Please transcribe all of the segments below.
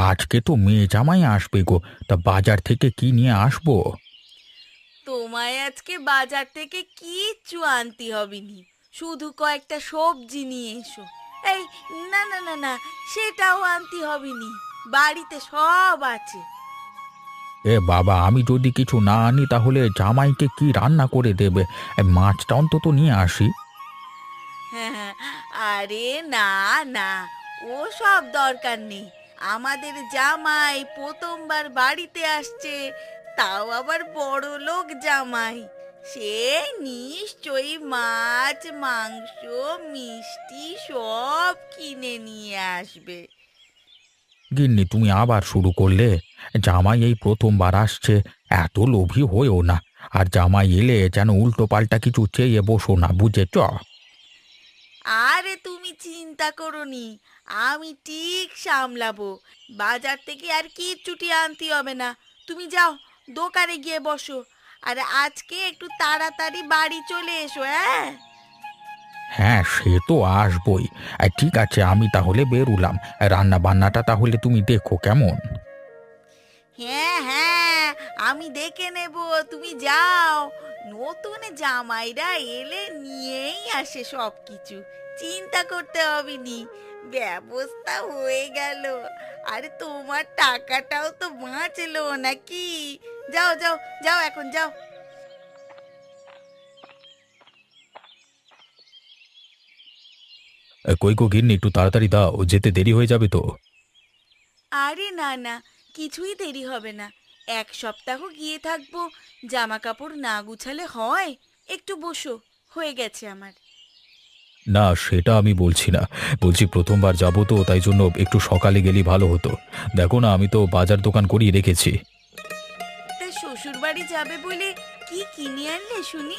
আজকে তো মেয়ে জামাই আসবে গো। তা বাজার থেকে কি নিয়ে আসবো? তোমায় আজকে বাজার থেকে কিচ্ছু আনতে হবে নি, শুধু কয়েকটা সবজি নিয়ে এসো। এই, না না না না, সেটাও আনতে হবে নি, বাড়িতে সব আছে। এ বাবা, আমি যদি কিছু না আনি তাহলে জামাইকে কি রান্না করে দেবে? মাছটা অন্তত নিয়ে আসি। হ্যাঁ, আরে না না, ও সব দরকার নেই। আমাদের জামাই প্রথমবার বাড়িতে আসছে, তাও আবার বড় লোক জামাই। সে নিশ্চয়ই মাছ মাংস মিষ্টি সব কিনে নিয়ে আসবে। গিন্নি, তুমি আবার শুরু করলে। জামাই এই প্রথমবার আসছে, এত লোভী হয়েও না। আর জামাই এলে যেন উল্টো পাল্টা কিছু চেয়ে বসো না, বুঝেছ? আরে তুমি চিন্তা করোনি, আমি ঠিক সামলাবো। বাজার থেকে আর কিচ্ছুটি আনতে হবে না। তুমি যাও, দোকানে গিয়ে বসো। আর আজকে একটু তাড়াতাড়ি বাড়ি চলে এসো, হ্যাঁ? হ্যাঁ, সে তো আসবই। ঠিক আছে, আমি তাহলে বেরুলাম। রান্না বান্নাটা তাহলে তুমি দেখো কেমন। হ্যাঁ হ্যাঁ, আমি দেখে নেব, তুমি যাও। নতুন জামাইরা এলে নিয়েই আসে সব কিছু, চিন্তা করতে হবে নি। ব্যবস্থা হয়ে গেল। আরে তোমার টাকাটাও তো বাঁচলো নাকি? যাও যাও, যাও এখন যাও। কই গো গিন্নি, একটু তাড়াতাড়ি দাও, যেতে দেরি হয়ে যাবে তো। আরে না না, কিছুই দেরি হবে না। 1 সপ্তাহ গিয়ে থাকবো, জামা কাপড় না গুছালে হয়? একটু বসো, হয়ে গেছে আমার। না, সেটা আমি বলছি না। বলছি প্রথমবার যাব তো, তাই জন্য একটু সকালে গেলেই ভালো হতো। দেখো না, আমি তো বাজার দোকান করিয়ে রেখেছি। তা শ্বশুর বাড়ি যাবে বলে কি কিনে আনলে শুনি?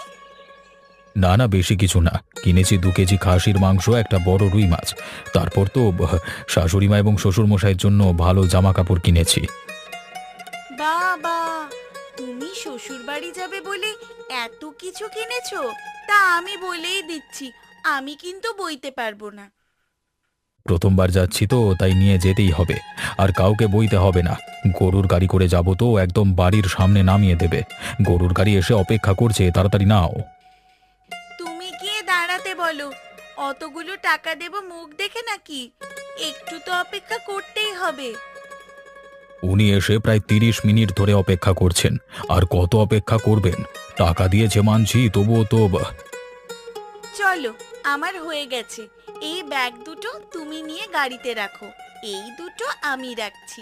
না না, বেশি কিছু না। কিনেছি 2 কেজি খাসির মাংস, একটা বড় রুই মাছ। তারপর তো শাশুড়ি মা এবং শ্বশুর মশাইয়ের জন্য ভালো জামা কাপড় কিনেছি। বাবা, তুমি শ্বশুর বাড়ি যাবে বলে এত কিছু কিনেছো? তা আমি বলেই দিচ্ছি, আমি কিন্তু বইতে পারবো না। প্রথমবার যাচ্ছি তো, তাই নিয়ে যেতেই হবে। আর কাউকে বইতে হবে না। গরুর গাড়ি করে যাব তো, একদম বাড়ির সামনে নামিয়ে দেবে। গরুর গাড়ি এসে অপেক্ষা করছে, তাড়াতাড়ি নাও। তুমি গিয়ে দাঁড়াতে বলো, অতগুলো টাকা দেব মুখ দেখে নাকি? একটু তো অপেক্ষা করতেই হবে। উনি এসে প্রায় 30 মিনিট ধরে অপেক্ষা করছেন। আর কত অপেক্ষা করবেন? টাকা দিয়েছে মানছি, তবুও তো চলো, আমার হয়ে গেছে। এই ব্যাগ দুটো তুমি নিয়ে গাড়িতে রাখো, এই দুটো আমি রাখছি।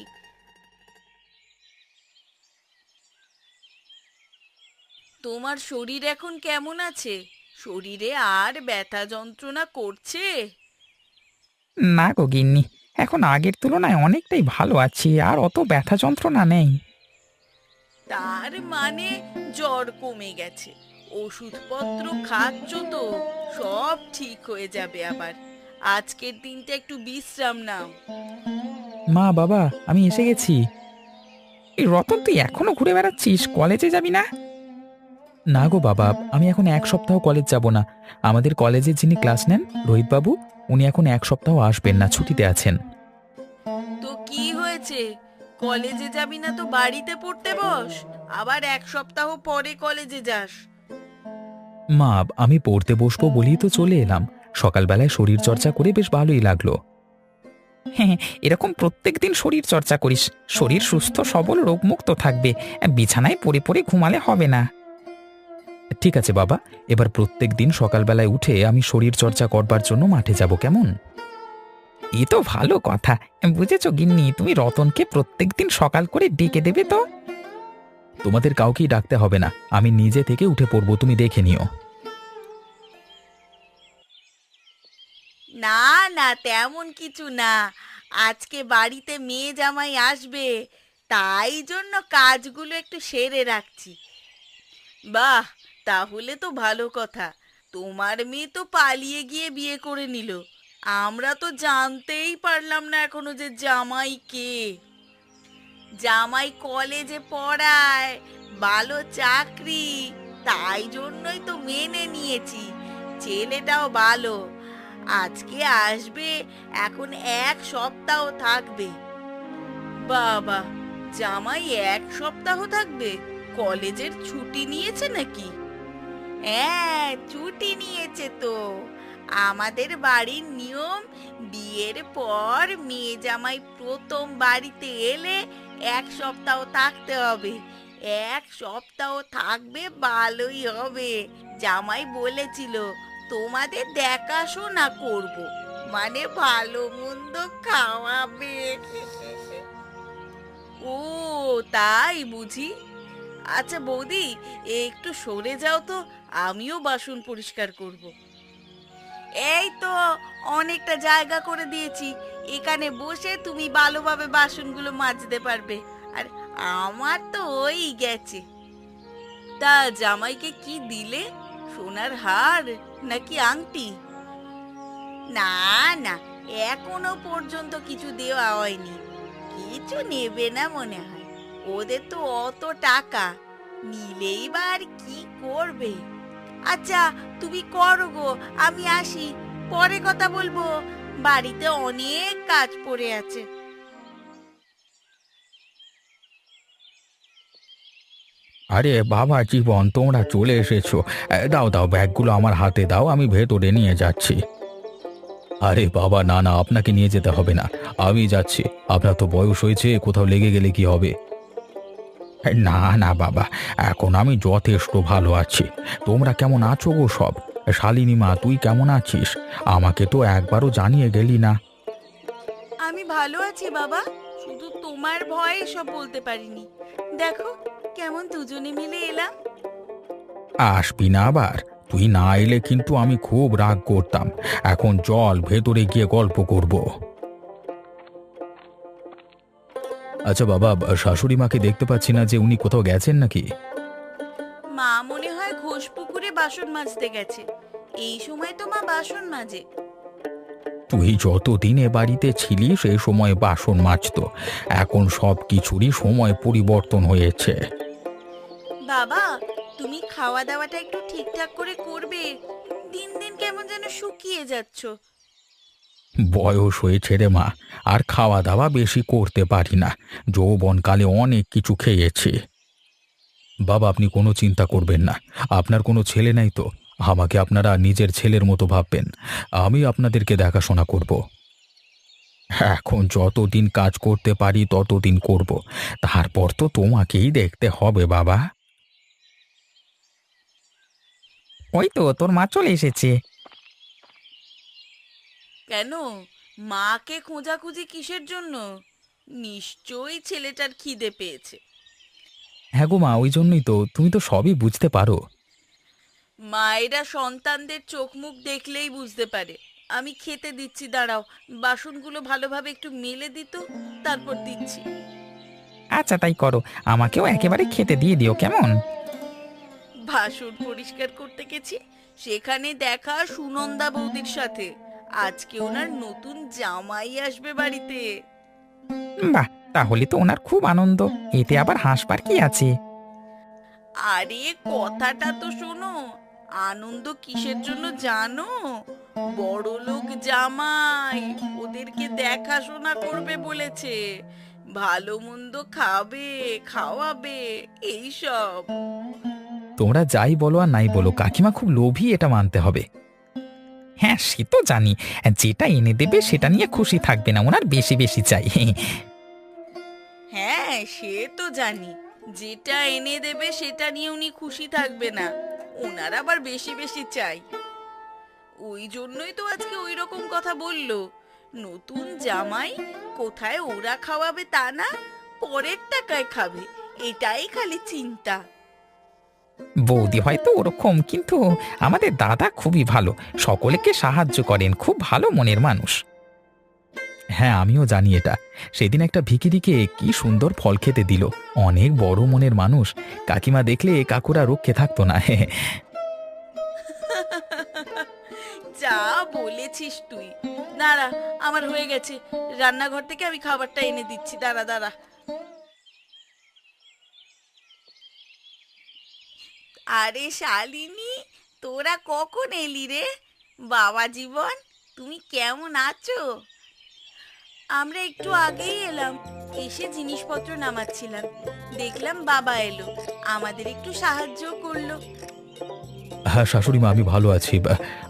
তোমার শরীর এখন কেমন আছে? শরীরে আর ব্যথা যন্ত্রণা করছে? না গো গিন্নি, এখন আগের তুলনায় অনেকটাই ভালো আছি, আর অত ব্যথা যন্ত্রণা নেই। তার মানে জ্বর কমে গেছে? ওষুধপত্র খাচ্ছ তো? সব ঠিক হয়ে যাবে আবার। আজকের দিনটা একটু বিশ্রাম নাও। মা, বাবা, আমি এসে গেছি। এই রতন, তুই এখনো ঘুরে বেড়াচ্ছিস? কলেজে যাবি না? না গো বাবা, আমি এখন 1 সপ্তাহ কলেজ যাব না। আমাদের কলেজে যিনি ক্লাস নেন, রোহিত বাবু, উনি এখন 1 সপ্তাহ আসবেন না, ছুটিতে আছেন। তো কি হয়েছে? কলেজে যাবি না তো বাড়িতে পড়তে বস, আবার 1 সপ্তাহ পরে কলেজে যাস। মা, আমি পড়তে বসবো বলেই তো চলে এলাম। সকালবেলায় শরীর চর্চা করে বেশ ভালোই লাগলো। হ্যাঁ, এরকম প্রত্যেকদিন শরীর চর্চা করিস, শরীর সুস্থ সবল রোগমুক্ত থাকবে। বিছানায় পড়ে পড়ে ঘুমালে হবে না। ঠিক আছে বাবা, এবার প্রত্যেক দিন সকালবেলায় উঠে আমি শরীর চর্চা করবার জন্য মাঠে যাব, কেমন? এ তো ভালো কথা। বুঝেছো গিন্নি, তুমি রতনকে প্রত্যেকদিন সকাল করে ডেকে দেবে তো। তোমাদের কাউকেই ডাকতে হবে না, আমি নিজে থেকে উঠে পড়বো, তুমি দেখে নিও। না না, তেমন কিছু না। আজকে বাড়িতে মেয়ে জামাই আসবে, তাই জন্য কাজগুলো একটু সেরে রাখছি। বাহ, তাহলে তো ভালো কথা। তোমার মেয়ে তো পালিয়ে গিয়ে বিয়ে করে নিল। আমরা তো জানতেই পারলাম না এখনো যে জামাই কে। জামাই কলেজে পড়ায়, ভালো চাকরি, তাই জন্যই তো মেনে নিয়েছি। ছেলেটাও ভালো। আজকে আসবে, এখন 1 সপ্তাহ থাকবে। বাবা, জামাই 1 সপ্তাহ থাকবে? কলেজের ছুটি নিয়েছে নাকি? হ্যাঁ, ছুটি নিয়েছে তো। আমাদের বাড়ির নিয়ম, বিয়ের পর মেয়ে জামাই প্রথম বাড়িতে এলে 1 সপ্তাহ থাকতে হবে। 1 সপ্তাহ থাকবে, ভালোই হবে। জামাই বলেছিল তোমাদের দেখাশোনা করব, মানে ভালো মন্দ খাওয়াবে। ও, তাই বুঝি। আচ্ছা বৌদি, একটু সরে যাও তো, আমিও বাসন পরিষ্কার করব। এই তো, অনেকটা জায়গা করে দিয়েছি, এখানে বসে তুমি ভালোভাবে বাসনগুলো মাজতে পারবে। আর আমার তো ওই গেছে। তা জামাইকে কি দিলে? সোনার হার নাকি আংটি? না না, এখনো পর্যন্ত কিছু দেওয়া হয়নি। কিছু নেবে না মনে হয়, ওদের তো অত টাকা, নিলেই বা আর কি করবে। আচ্ছা, তুমি করো গো, আমি আসি, পরে কথা বলবো, বাড়িতে অনেক কাজ পড়ে আছে। আরে বাবা জীবন, তোমরা চলে এসেছো। দাও দাও, ব্যাগগুলো আমার হাতে দাও, আমি ভেতরে নিয়ে যাচ্ছি। আরে বাবা, না না, আপনাকে নিয়ে যেতে হবে না, আমি যাচ্ছি। আপনার তো বয়স হয়েছে, কোথাও লেগে গেলে কি হবে? না না বাবা, এখন আমি যথেষ্ট ভালো আছি। তোমরা কেমন আছো গো সব? শালিনী মা, তুই কেমন আছিস? আমাকে তো একবারও জানিয়ে গেলি না। আমি ভালো আছি বাবা, শুধু তোমার ভয়ে সব বলতে পারিনি। দেখো কেমন দুজনে মিলে এলাম। আসবি না আবার? তুই না এলে কিন্তু আমি খুব রাগ করতাম। এখন চল, ভেতরে গিয়ে গল্প করব। আচ্ছা বাবা, শাশুড়ি মাকে দেখতে পাচ্ছি না যে, উনি কোথাও গেছেন নাকি? মা মনে হয় ঘোষপুকুরে বাসন মাজতে গেছে। এই সময় তো মা বাসন মাজে। তুই যতদিন এ বাড়িতে ছিলি সেই সময় বাসন মাজতো। এখন সব কিছুরই সময় পরিবর্তন হয়েছে। বাবা, তুমি খাওয়া দাওয়াটা একটু ঠিকঠাক করে করবে। দিন দিন কেমন যেন শুকিয়ে যাচ্ছ। বয়স হয়েছে রে মা, আর খাওয়া দাওয়া বেশি করতে পারি না। যৌবনকালে অনেক কিছু খেয়েছি। বাবা, আপনি কোনো চিন্তা করবেন না। আপনার কোনো ছেলে নাই তো? আমাকে আপনারা নিজের ছেলের মতো ভাববেন। আমি আপনাদেরকে দেখাশোনা করব। এখন যতদিন কাজ করতে পারি ততদিন করব। তারপর তো তোমাকেই দেখতে হবে বাবা। ওই তো তোর মা চলে এসেছে। কেন, মাকে খোঁজাখুঁজি কিসের জন্য? নিশ্চয়ই ছেলেটার খিদে পেয়েছে। হ্যাঁ গো মা, ওই জন্যই তো, তুমি তো সবই বুঝতে পারো। মায়েরা সন্তানদের চোখ মুখ দেখলেই বুঝতে পারে। আমি খেতে দিচ্ছি, দাঁড়াও, বাসনগুলো ভালোভাবে একটু মেলে দিত, তারপর দিচ্ছি। আচ্ছা তাই করো, আমাকেও একেবারে খেতে দিয়ে দিও কেমন? বাসন পরিষ্কার করতে গেছি, সেখানে দেখা সুনন্দা বৌদির সাথে। আজকে ওনার নতুন জামাই আসবে বাড়িতে। বাহ, তাহলে তো ওনার খুব আনন্দ, এতে আবার হাসবার কি আছে? আরে কথাটা তো শোনো, আনন্দ কিসের জন্য জানো? বড়লোক জামাই ওদেরকে দেখাশোনা করবে বলেছে, ভালো মন্দ খাবে, খাওয়াবে, এইসব। তোমরা যাই বলো আর নাই বলো, কাকিমা খুব লোভী, এটা মানতে হবে। হ্যাঁ সে তো জানি, যেটা এনে দেবে সেটা নিয়ে খুশি থাকবে না, ওনার বেশি বেশি চাই। হ্যাঁ সে তো জানি, যেটা এনে দেবে সেটা নিয়ে উনি খুশি থাকবে না, ওনার আবার বেশি বেশি চাই। ওই জন্যই তো আজকে ওই রকম কথা বললো। নতুন জামাই, কোথায় ওরা খাওয়াবে তা না, পরের টাকায় খাবে, এটাই খালি চিন্তা। বৌদি হয়তো ওরকম, কিন্তু আমাদের দাদা খুবই ভালো, সকলকে সাহায্য করেন, খুব ভালো মনের মানুষ। হ্যাঁ, আমিও জানি এটা। সেদিন একটা ভিখিরিকে কি সুন্দর ফল খেতে দিল। অনেক বড় মনের মানুষ। কাকিমা দেখলে কাকুরা রক্ষে থাকতো না। যা বলেছিস তুই। দাঁড়া, আমার হয়ে গেছে, রান্নাঘর থেকে আমি খাবারটা এনে দিচ্ছি, দাঁড়া দাঁড়া। আরে শালিনী, তোরা কখন এলি রে? বাবা জীবন, তুমি কেমন আছো? আমরা একটু আগেই এলাম, এসে জিনিসপত্র নামাচ্ছিলাম, দেখলাম বাবা এলো, আমাদের একটু সাহায্য করলো। হ্যাঁ শাশুড়ি মা, আমি ভালো আছি।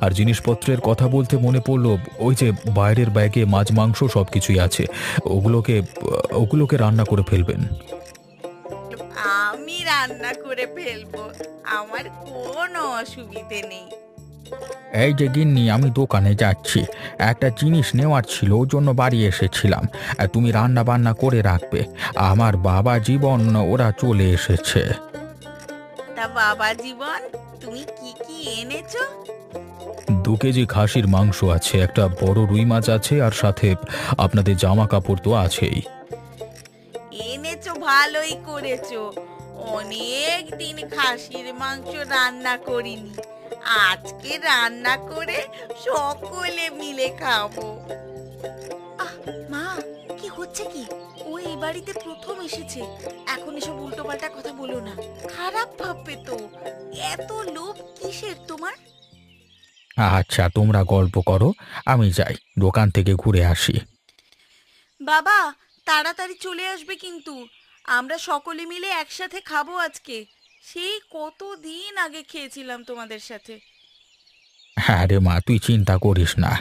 আর জিনিসপত্রের কথা বলতে মনে পড়লো, ওই যে বাইরের ব্যাগে মাছ মাংস সব কিছুই আছে, ওগুলোকে ওগুলোকে রান্না করে ফেলবেন। আমি রান্না করে ফেলবো, আমার কোনো অসুবিধে নেই। এই যে গিন্নি, আমি দোকানে যাচ্ছি, একটা জিনিস নেওয়ার ছিল, ওর জন্য বাড়ি এসেছিলাম। তুমি রান্না বান্না করে রাখবে, আমার বাবা জীবন ওরা চলে এসেছে। তা বাবা জীবন, তুমি কি কি এনেছো? 2 কেজি খাসির মাংস আছে, একটা বড় রুই মাছ আছে, আর সাথে আপনাদের জামা কাপড় তো আছেই। এনেছো, ভালোই করেছো। অনেক দিন খাসির মাংস রান্না করিনি, আজকে রান্না করে সকলে মিলে খাবো। আহ মা, কি হচ্ছে কি? ও এই বাড়িতে প্রথম এসেছে, এখন এসব উল্টোপাল্টা কথা বলো না, খারাপ ভাববে তো। এত লোভ কিসের তোমার? আচ্ছা, তোমরা গল্প করো, আমি যাই, দোকান থেকে ঘুরে আসি। বাবা, তাড়াতাড়ি চলে আসবে কিন্তু, আমরা সকলে মিলে একসাথে খাবো আজকে। সেই কতদিন আগে খেয়েছিলাম তোমাদের সাথে। হ্যাঁ রে মা, তুই চিন্তা করিস না।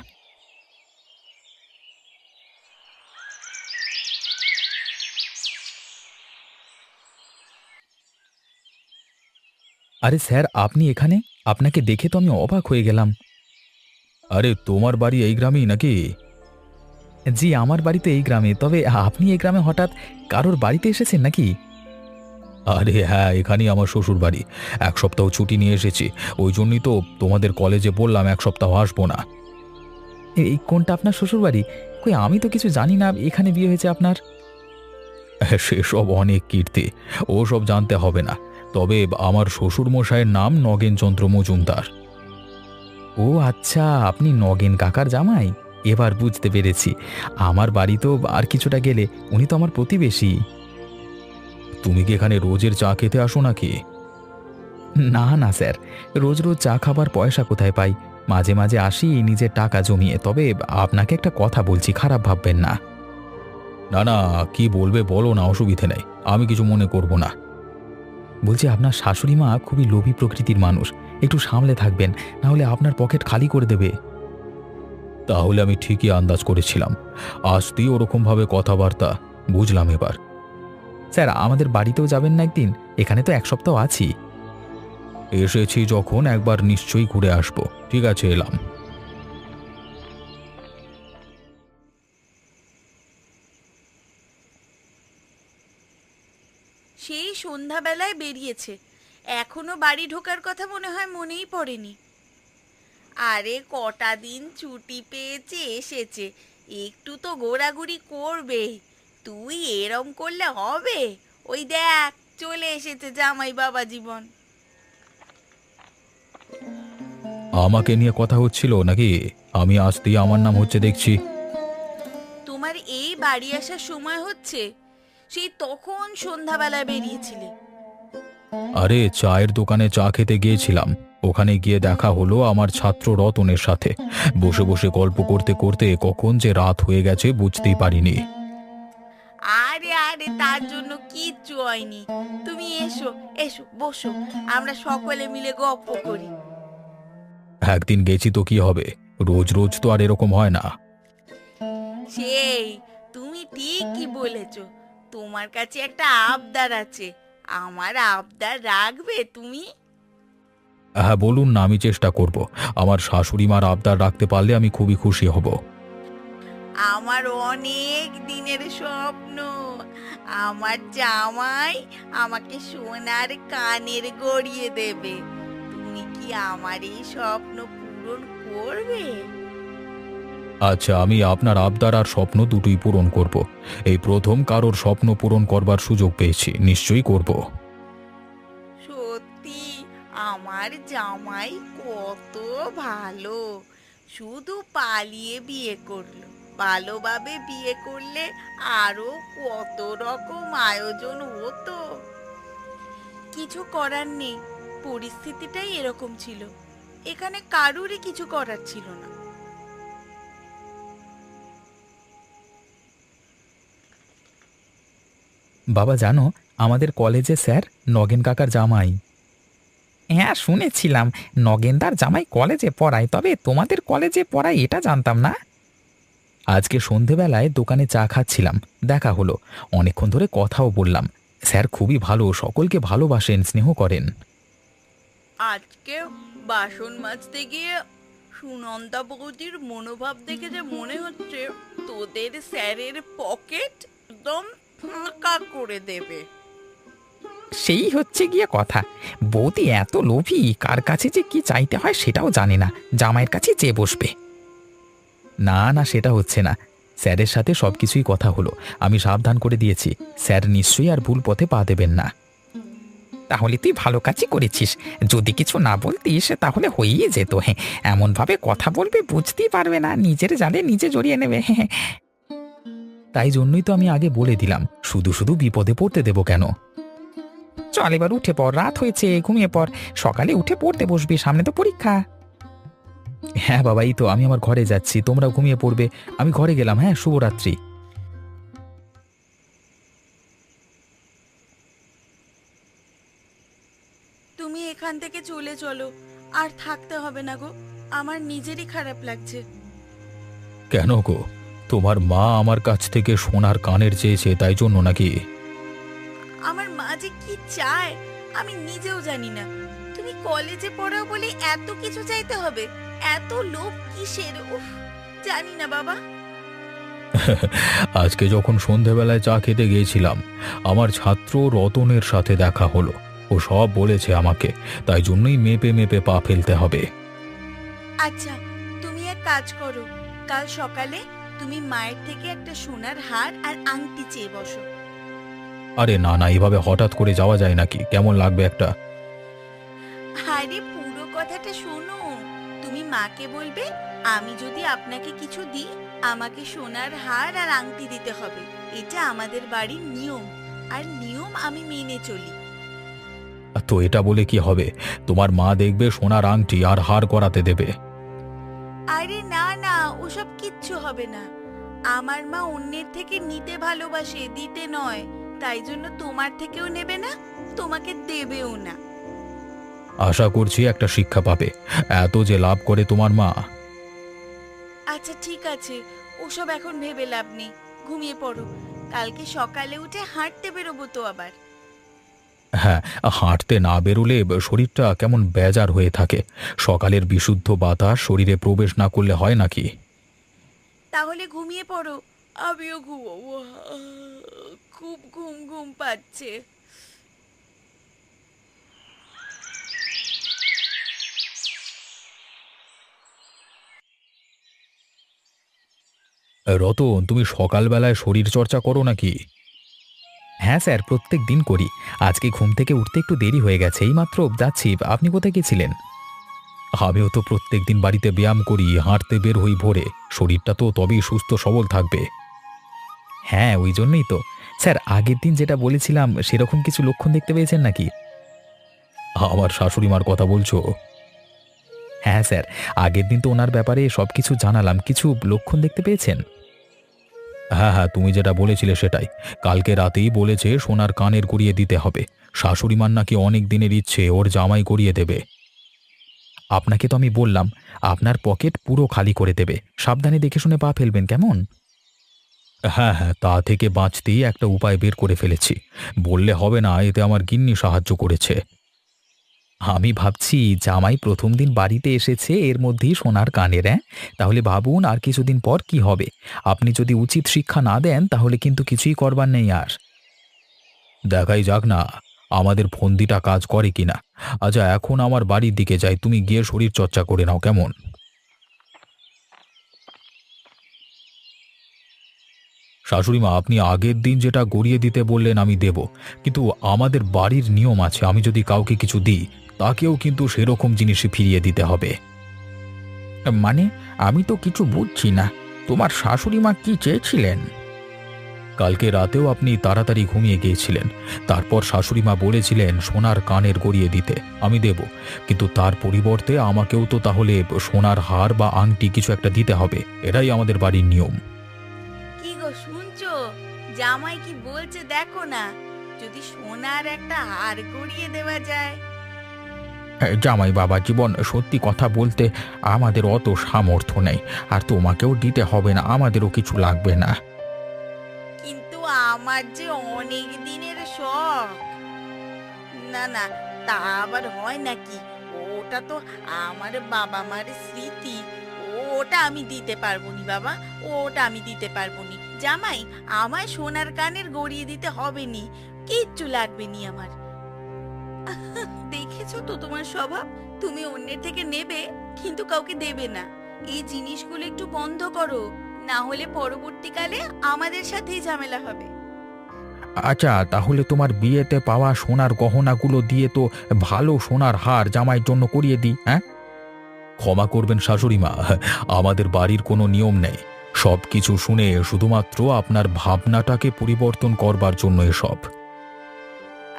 আরে স্যার, আপনি এখানে? আপনাকে দেখে তো আমি অবাক হয়ে গেলাম। আরে, তোমার বাড়ি এই গ্রামেই নাকি? জি, আমার বাড়ি তো এই গ্রামে, তবে আপনি এই গ্রামে হঠাৎ কারোর বাড়িতে এসেছেন নাকি? আরে হ্যাঁ, এখানেই আমার শ্বশুর বাড়ি। 1 সপ্তাহ ছুটি নিয়ে এসেছি, ওই জন্যই তো তোমাদের কলেজে বললাম 1 সপ্তাহ আসবো না। এই কোনটা আপনার শ্বশুর বাড়ি? কই, আমি তো কিছু জানি না এখানে বিয়ে হয়েছে আপনার। সেসব অনেক কীর্তি, ও সব জানতে হবে না। তবে আমার শ্বশুর মশাইয়ের নাম নগেনচন্দ্র মজুমদার। ও আচ্ছা, আপনি নগেন কাকার জামাই। এবার বুঝতে পেরেছি। আমার বাড়ি তো আর কিছুটা গেলে, উনি তো আমার প্রতিবেশী। তুমি কি এখানে রোজের চা খেতে আসো নাকি? না না স্যার, রোজ রোজ চা খাবার পয়সা কোথায় পাই? মাঝে মাঝে আসি নিজের টাকা জমিয়ে। তবে আপনাকে একটা কথা বলছি, খারাপ ভাববেন না। না না, কি বলবে বলো না, অসুবিধে নেই, আমি কিছু মনে করব না। বলছি, আপনার শাশুড়ি মা খুবই লোভী প্রকৃতির মানুষ, একটু সামলে থাকবেন, না হলে আপনার পকেট খালি করে দেবে। তাহলে আমি ঠিকই আন্দাজ করেছিলাম, আসতেই ওরকমভাবে কথাবার্তা, বুঝলাম এবার। স্যার, আমাদের বাড়িতেও যাবেন না একদিন? এখানে তো 1 সপ্তাহ আছি। এসেছি যখন, একবার নিশ্চয়ই ঘুরে আসবো। ঠিক আছে, এলাম। সেই সন্ধ্যাবেলায় বেরিয়েছে, এখনো বাড়ি ঢোকার কথা মনে হয় মনেই পড়েনি। আরে কটা দিন ছুটি পেয়েছে এসেছে, একটু তো ঘোরাঘুরি করবেই। তুই এরম করলে হবে? ওই দেখ, চলে এসেছে জামাই বাবা জীবন। আমাকে নিয়ে কথা হচ্ছিল নাকি? আমি আসতেই আমার নাম হচ্ছে দেখছি। তোমার এই বাড়ি আসার সময় হচ্ছে, সেই তখন সন্ধ্যাবেলায় বেরিয়েছিলে। আরে, চায়ের দোকানে চা খেতে গিয়েছিলাম, ওখানে গিয়ে দেখা হলো আমার ছাত্র রতনের সাথে। বসে বসে গল্প করতে করতে কখন যে রাত হয়ে গেছে বুঝতেই পারিনি। আরে আরে, তার জন্য কিচ্ছু হয়নি। তুমি এসো, এসো বসো, আমরা সকলে মিলে গপ্প করি। একদিন গেছি তো কি হবে, রোজ রোজ তো আর এরকম হয় না। সেই, তুমি ঠিকই বলেছ। তোমার কাছে একটা আবদার আছে, আমার আবদার রাখবে তুমি? হ্যাঁ বলুন না, আমি চেষ্টা করব। আমার শাশুড়ি মার আবদার রাখতে পারলে আমি খুবই খুশি হব। আমার অনেক দিনের স্বপ্ন, আমার জামাই আমাকে সোনার কানের গড়িয়ে দেবে। তুমি কি আমার এই স্বপ্ন পূরণ করবে? আচ্ছা, আমি আপনার আবদার আর স্বপ্ন দুটোই পূরণ করব। এই প্রথম কারোর স্বপ্ন পূরণ করবার সুযোগ পেয়েছি, নিশ্চয়ই করব। সত্যি, আমার জামাই কত ভালো, শুধু পালিয়ে বিয়ে করলো। ভালোভাবে বিয়ে করলে আরো কত রকম আয়োজন হতো। কিছু করার নেই, পরিস্থিতিটাই এরকম ছিল, এখানে কারুরই কিছু করার ছিল না। বাবা জানো, আমাদের কলেজে স্যার নগেন কাকার জামাই। হ্যাঁ শুনেছিলাম, নগেনদার জামাই কলেজে পড়ায়, তবে তোমাদের কলেজে পড়ায় এটা জানতাম না। আজকে সন্ধেবেলায় দোকানে চা খাচ্ছিলাম, দেখা হলো, অনেকক্ষণ ধরে কথাও বললাম। স্যার খুবই ভালো, সকলকে ভালোবাসেন, স্নেহ করেন। আজকে বাসন মাজতে গিয়ে সুনন্দা বৌদির মনোভাব দেখে যে মনে হচ্ছে তোদের স্যারের পকেট একদম ফাঁকা করে দেবে। সেই হচ্ছে গিয়ে কথা, বৌদি এত লোভী, কার কাছে যে কি চাইতে হয় সেটাও জানে না, জামাইয়ের কাছে চেয়ে বসবে। না না, সেটা হচ্ছে না। স্যারের সাথে সবকিছুই কথা হলো, আমি সাবধান করে দিয়েছি, স্যার নিশ্চয়ই আর ভুল পথে পা দেবেন না। তাহলে তুই ভালো কাজই করেছিস, যদি কিছু না বলতিস তাহলে হয়েই যেত। হ্যাঁ, এমনভাবে কথা বলবে বুঝতেই পারবে না, নিজের জালে নিজে জড়িয়ে নেবে। হ্যাঁ, তাই জন্যই তো আমি আগে বলে দিলাম, শুধু শুধু বিপদে পড়তে দেবো কেন। চল এবার উঠে পড়, রাত হয়েছে, ঘুমিয়ে পড়, সকালে উঠে পড়তে বসবি, সামনে তো পরীক্ষা। হ্যাঁ বাবা, এই তো আমি আমার ঘরে যাচ্ছি, তোমরা ঘুমিয়ে পড়বে, আমি ঘরে গেলাম। হ্যাঁ, শুভরাত্রি। তুমি এখান থেকে চলে চলো, আর থাকতে হবে না গো, আমার নিজেরই খারাপ লাগছে। কেন গো, তোমার মা আমার কাছ থেকে সোনার কানের চেয়েছে তাই জন্য নাকি? আমার মা যে কি চায় আমি নিজেও জানি না। তুমি কলেজে পড়াও বলে এত কিছু চাইতে হবে? এত লোভ কিসের? উফ, জানি না বাবা। আজকে যখন সন্ধেবেলায় চা খেতে গিয়েছিলাম, আমার ছাত্র রতনের সাথে দেখা হলো। ও সব বলেছে আমাকে, তাই জন্যই মেপে মেপে পা ফেলতে হবে। আচ্ছা, তুমি এক কাজ করো, কাল সকালে তুমি মায়ের থেকে একটা সোনার হার আর আংটি চেয়ে বসো। আরে না না, এভাবে হঠাৎ করে যাওয়া যায় নাকি? কেমন লাগবে একটা? আরে পুরো কথাটা শোনো, তুমি মাকে বলবে আমি যদি আপনাকে কিছু দিই আমাকে সোনার হার আর আংটি দিতে হবে, এটা আমাদের বাড়ির নিয়ম, আর নিয়ম আমি মেনে চলি। তো এটা বলে কি হবে? তোমার মা দেখবে সোনার আংটি আর হার করাতে দেবে। আরে না না, ওসব কিচ্ছু হবে না। আমার মা অন্যের থেকে নিতে ভালোবাসে, দিতে নয়, তাই জন্য তোমার থেকেও নেবে না, তোমাকে দেবেও না। আশা করছি একটা শিক্ষা পাবে, এত যে লাভ করে তোমার মা। আচ্ছা ঠিক আছে, ওসব এখন ভেবে লাভ নেই, ঘুমিয়ে পড়ো, কালকে সকালে উঠে হাঁটতে বেরোবো তো আবার। হ্যাঁ, হাঁটতে না বেরোলে শরীরটা কেমন বেজার হয়ে থাকে। সকালের বিশুদ্ধ বাতাস শরীরে প্রবেশ না করলে হয় নাকি? তাহলে ঘুমিয়ে পড়ো, আমিও ঘুমোবো, খুব ঘুম ঘুম পাচ্ছে। রতন, তুমি সকালবেলায় শরীর চর্চা করো নাকি? হ্যাঁ স্যার, প্রত্যেক দিন করি। আজকে ঘুম থেকে উঠতে একটু দেরি হয়ে গেছে, এইমাত্র যাচ্ছি। আপনি কোথায় গেছিলেন? আমিও তো প্রত্যেক দিন বাড়িতে ব্যায়াম করি, হাঁটতে বের হই ভোরে, শরীরটা তো তবেই সুস্থ সবল থাকবে। হ্যাঁ, ওই জন্যই তো। স্যার, আগের দিন যেটা বলেছিলাম সেরকম কিছু লক্ষণ দেখতে পেয়েছেন নাকি? আমার শাশুড়ি মার কথা বলছো? হ্যাঁ স্যার, আগের দিন তো ওনার ব্যাপারে সব কিছু জানালাম, কিছু লক্ষণ দেখতে পেয়েছেন? হ্যাঁ হ্যাঁ, তুমি যেটা বলেছিলে সেটাই। কালকে রাতেই বলেছে সোনার কানের গড়িয়ে দিতে হবে। শাশুড়ি মার নাকি অনেক দিনের ইচ্ছে ওর জামাই গড়িয়ে দেবে। আপনাকে তো আমি বললাম, আপনার পকেট পুরো খালি করে দেবে, সাবধানে দেখে শুনে পা ফেলবেন, কেমন? হ্যাঁ হ্যাঁ, তা থেকে বাঁচতেই একটা উপায় বের করে ফেলেছি। বললে হবে না, এতে আমার গিন্নি সাহায্য করেছে। আমি ভাবছি জামাই প্রথম দিন বাড়িতে এসেছে, এর মধ্যেই সোনার কানের। হ্যাঁ, তাহলে ভাবুন আর কিছুদিন পর কি হবে। আপনি যদি উচিত শিক্ষা না দেন তাহলে কিন্তু কিছুই করবার নেই আর। দেখাই যাক না আমাদের ফন্দিটা কাজ করে কিনা। আচ্ছা, এখন আমার বাড়ির দিকে যাই, তুমি গিয়ে শরীর চর্চা করে নাও, কেমন? শাশুড়িমা, আপনি আগের দিন যেটা গড়িয়ে দিতে বললেন আমি দেব, কিন্তু আমাদের বাড়ির নিয়ম আছে, আমি যদি কাউকে কিছু দিই তাকেও কিন্তু সেরকম জিনিসই ফিরিয়ে দিতে হবে। মানে, আমি তো কিছু বুঝছি না, তোমার শাশুড়ি মা কি চেয়েছিলেন? কালকে রাতেও আপনি তাড়াতাড়ি ঘুমিয়ে গিয়েছিলেন, তারপর শাশুড়িমা বলেছিলেন সোনার কানের গড়িয়ে দিতে, আমি দেব, কিন্তু তার পরিবর্তে আমাকেও তো তাহলে সোনার হার বা আংটি কিছু একটা দিতে হবে, এটাই আমাদের বাড়ির নিয়ম। কি গো শুনছো, জামাই কি বলছে দেখো না, যদি সোনার একটা হার গড়িয়ে দেওয়া যায়। জামাই বাবা জীবন, সত্যি কথা বলতে আমাদের অত সামর্থ্য নেই, আর তোমাকেও দিতে হবে না, আমাদেরও কিছু লাগবে না। কিন্তু আমার যে অনেক দিনের শখ। না না, তা আবার হয় নাকি? ওটা তো আমার বাবা মার স্মৃতি। ওটা আমি দিতে পারবো নি বাবা, ওটা আমি দিতে পারবো নি। জামাই, আমায় সোনার কানের গড়িয়ে দিতে হবে নি, কিচ্ছু লাগবে নি আমার। দেখেছো তো তোমার স্বভাব, তুমি অন্যের থেকে নেবে কিন্তু কাউকে দেবে না। এই জিনিসগুলো একটু বন্ধ করো, না হলে পরবর্তীকালে আমাদের সাথেই ঝামেলা হবে। আচ্ছা, তাহলে তোমার বিয়েতে পাওয়া সোনার গহনাগুলো দিয়ে তো ভালো সোনার হার জামাইয়ের জন্য করিয়ে দিই। হ্যাঁ, ক্ষমা করবেন শাশুড়ি মা, আমাদের বাড়ির কোনো নিয়ম নেই। সব কিছু শুনে শুধুমাত্র আপনার ভাবনাটাকে পরিবর্তন করবার জন্য এসব।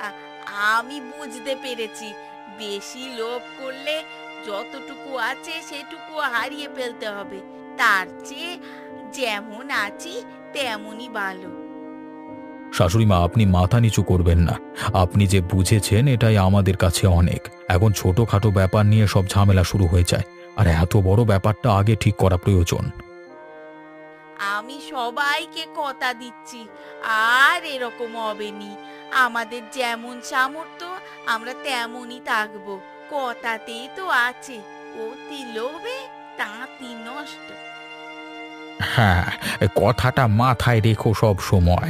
আ- আমি বুঝতে পেরেছি, বেশি লোভ করলে যতটুকু আছে সেটুকু হারিয়ে ফেলতে হবে। তার চেয়ে যেমন আছি তেমনই ভালো। শাশুড়ি মা, আপনি মাথা নিচু করবেন না। আপনি যে বুঝেছেন এটাই আমাদের কাছে অনেক। এখন ছোটখাটো ব্যাপার নিয়ে সব ঝামেলা শুরু হয়ে যায়, আর এত বড় ব্যাপারটা আগে ঠিক করা প্রয়োজন। আমি সবাইকে কথা দিচ্ছি, আর এরকম হবে নি। আমাদের যেমন সামর্থ্য আমরা তেমনই থাকবো। কথাতেই তো আছে, অতি লোভে তাঁতি নষ্ট। হ্যাঁ, কথাটা মাথায় রেখো সব সময়।